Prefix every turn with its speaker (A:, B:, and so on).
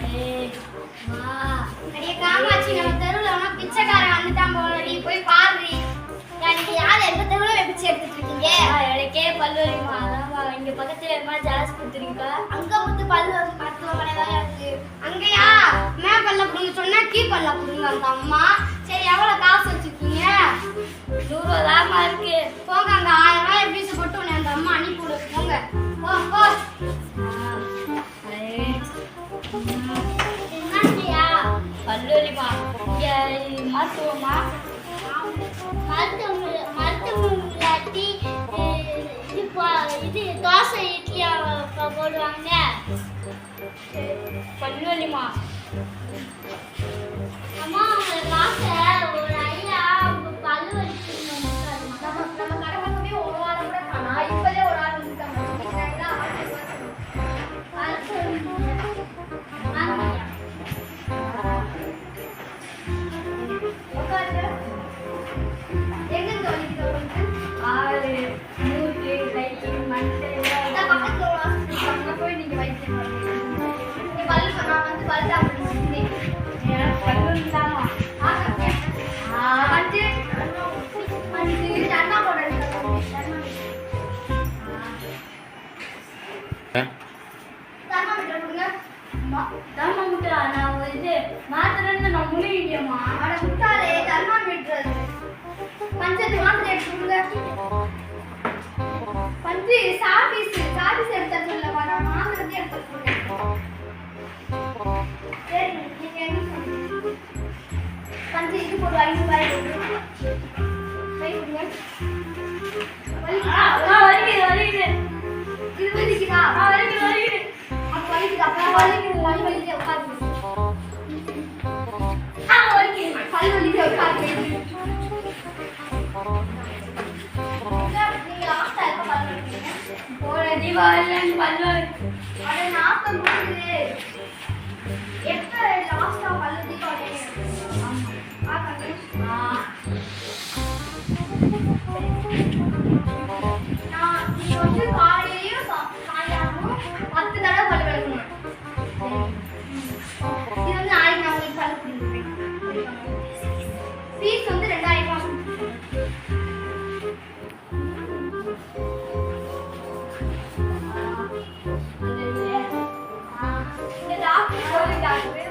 A: ஏய் வா அடியே காமாட்சி நம்ம தெருவுல உன பிச்சைக்காரன் வந்துட்டான் போல நீ போய் பாரு எனக்கு யார் எந்த தெருவுல பிச்சை எடுத்துட்டு இருக்கீங்க எனக்கே பல்லுவலிமா அதான் இங்க பக்கத்துல என்ன ஜாஸ் கொடுத்துருக்கீங்க அங்க வந்து பல்லு மருத்துவமனை தான் இருக்கு அங்கயா மே பல்ல புடுங்க சொன்னா கீ பல்ல புடுங்க அந்த அம்மா சரி எவ்வளவு காசு வச்சிருக்கீங்க 100 ரூபா இருக்கு போங்க அங்க 1000 ரூபாய் பீஸ் போட்டு உன்னை அந்த அம்மா அனுப்பி விடு போங்க போ போ என்னங்கயா பல்லுவலிமா இங்க மருத்துவமா மருத்துவம் இல்லாட்டி இது தோசை இட்லியா போடுவாங்க பல்லுவலிமா அம்மா காசை ஒரு ஐயா பல்லு வலிக்கணும் நம்ம கடை பக்கமே ஒரு வாரம் கூட காணா இப்பதே ஒரு ஆள் வந்துட்டாங்க டாக்டர்